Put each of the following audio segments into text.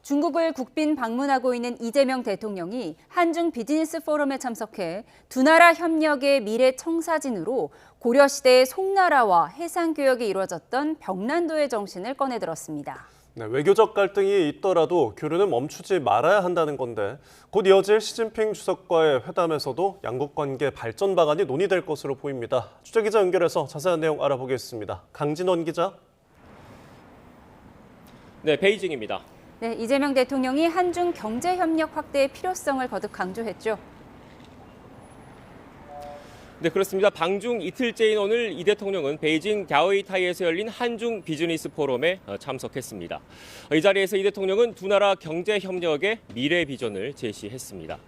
중국을 국빈 방문하고 있는 이재명 대통령이 한중 비즈니스 포럼에 참석해 두 나라 협력의 미래 청사진으로 고려시대의 송나라와 해상교역이 이루어졌던 벽난도의 정신을 꺼내들었습니다. 네, 외교적 갈등이 있더라도 교류는 멈추지 말아야 한다는 건데 곧 이어질 시진핑 주석과의 회담에서도 양국 관계 발전 방안이 논의될 것으로 보입니다. 취재기자 연결해서 자세한 내용 알아보겠습니다. 강진원 기자. 네, 베이징입니다. 네, 이재명 대통령이 한중 경제협력 확대의 필요성을 거듭 강조했죠. 네, 그렇습니다. 방중 이틀째인 오늘 이 대통령은 베이징 갸오이타이에서 열린 한중 비즈니스 포럼에 참석했습니다. 이 자리에서 이 대통령은 두 나라 경제 협력의 미래 비전을 제시했습니다.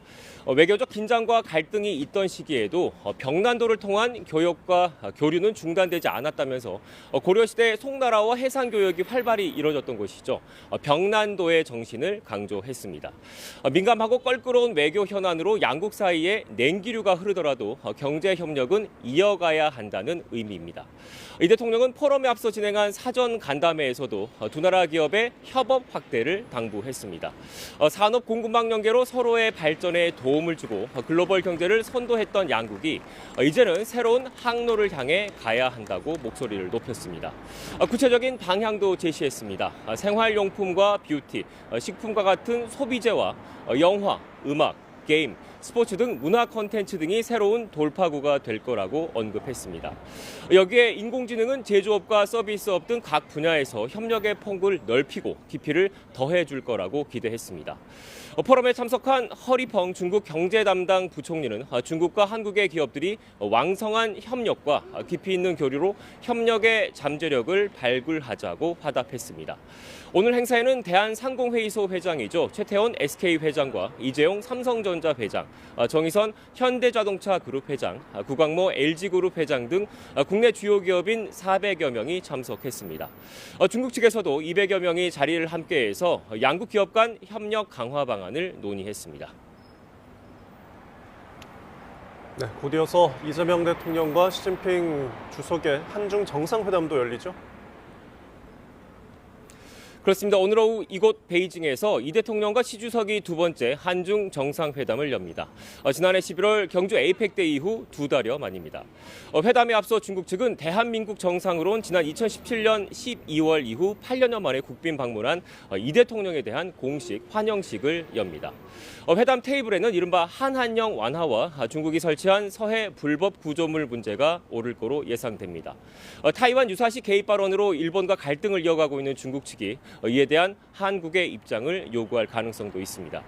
외교적 긴장과 갈등이 있던 시기에도 벽난도를 통한 교역과 교류는 중단되지 않았다면서 고려시대 송나라와 해상교역이 활발히 이뤄졌던 것이죠. 벽난도의 정신을 강조했습니다. 민감하고 껄끄러운 외교 현안으로 양국 사이에 냉기류가 흐르더라도 경제 협력은 이어가야 한다는 의미입니다. 이 대통령은 포럼에 앞서 진행한 사전 간담회에서도 두 나라 기업의 협업 확대를 당부했습니다. 산업 공급망 연계로 서로의 발전에 도움을 주고 글로벌 경제를 선도했던 양국이 이제는 새로운 항로를 향해 가야 한다고 목소리를 높였습니다. 구체적인 방향도 제시했습니다. 생활용품과 뷰티, 식품과 같은 소비재와 영화, 음악, 게임, 스포츠 등 문화 콘텐츠 등이 새로운 돌파구가 될 거라고 언급했습니다. 여기에 인공지능은 제조업과 서비스업 등 각 분야에서 협력의 폭을 넓히고 깊이를 더해줄 거라고 기대했습니다. 포럼에 참석한 허리펑 중국 경제 담당 부총리는 중국과 한국의 기업들이 왕성한 협력과 깊이 있는 교류로 협력의 잠재력을 발굴하자고 화답했습니다. 오늘 행사에는 대한상공회의소 회장이죠. 최태원 SK 회장과 이재용 삼성전자 회장, 정의선 현대자동차 그룹 회장, 구광모 LG그룹 회장 등 국내 주요 기업인 400여 명이 참석했습니다. 중국 측에서도 200여 명이 자리를 함께해서 양국 기업 간 협력 강화 방안을 논의했습니다. 네, 곧 이어서 이재명 대통령과 시진핑 주석의 한중 정상회담도 열리죠. 그렇습니다. 오늘 오후 이곳 베이징에서 이 대통령과 시 주석이 두 번째 한중 정상회담을 엽니다. 지난해 11월 경주 에이펙 때 이후 두 달여 만입니다. 회담에 앞서 중국 측은 대한민국 정상으로 온 지난 2017년 12월 이후 8년여 만에 국빈 방문한 이 대통령에 대한 공식 환영식을 엽니다. 회담 테이블에는 이른바 한한령 완화와 중국이 설치한 서해 불법 구조물 문제가 오를 거로 예상됩니다. 타이완 유사시 개입 발언으로 일본과 갈등을 이어가고 있는 중국 측이 이에 대한 한국의 입장을 요구할 가능성도 있습니다.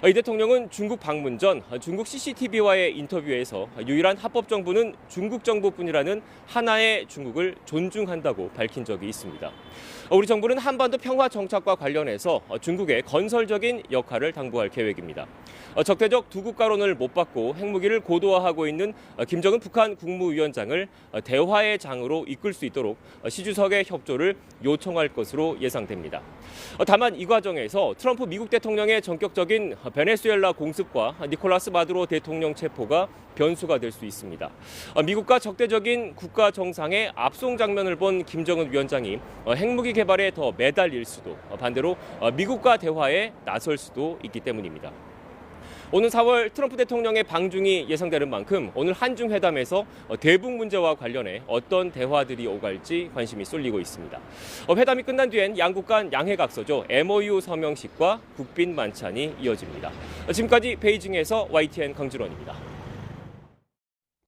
이 대통령은 중국 방문 전 중국 CCTV와의 인터뷰에서 유일한 합법 정부는 중국 정부뿐이라는 하나의 중국을 존중한다고 밝힌 적이 있습니다. 우리 정부는 한반도 평화 정착과 관련해서 중국의 건설적인 역할을 당부할 계획입니다. 적대적 두 국가론을 못 받고 핵무기를 고도화하고 있는 김정은 북한 국무위원장을 대화의 장으로 이끌 수 있도록 시 주석의 협조를 요청할 것으로 예상됩니다. 다만 이 과정에서 트럼프 미국 대통령의 전격적인 베네수엘라 공습과 니콜라스 마두로 대통령 체포가 변수가 될 수 있습니다. 미국과 적대적인 국가 정상의 압송 장면을 본 김정은 위원장이 핵무기 개발에 더 매달릴 수도, 반대로 미국과 대화에 나설 수도 있기 때문입니다. 오는 4월 트럼프 대통령의 방중이 예상되는 만큼 오늘 한중 회담에서 대북 문제와 관련해 어떤 대화들이 오갈지 관심이 쏠리고 있습니다. 회담이 끝난 뒤엔 양국 간 양해각서죠. MOU 서명식과 국빈 만찬이 이어집니다. 지금까지 베이징에서 YTN 강준원입니다.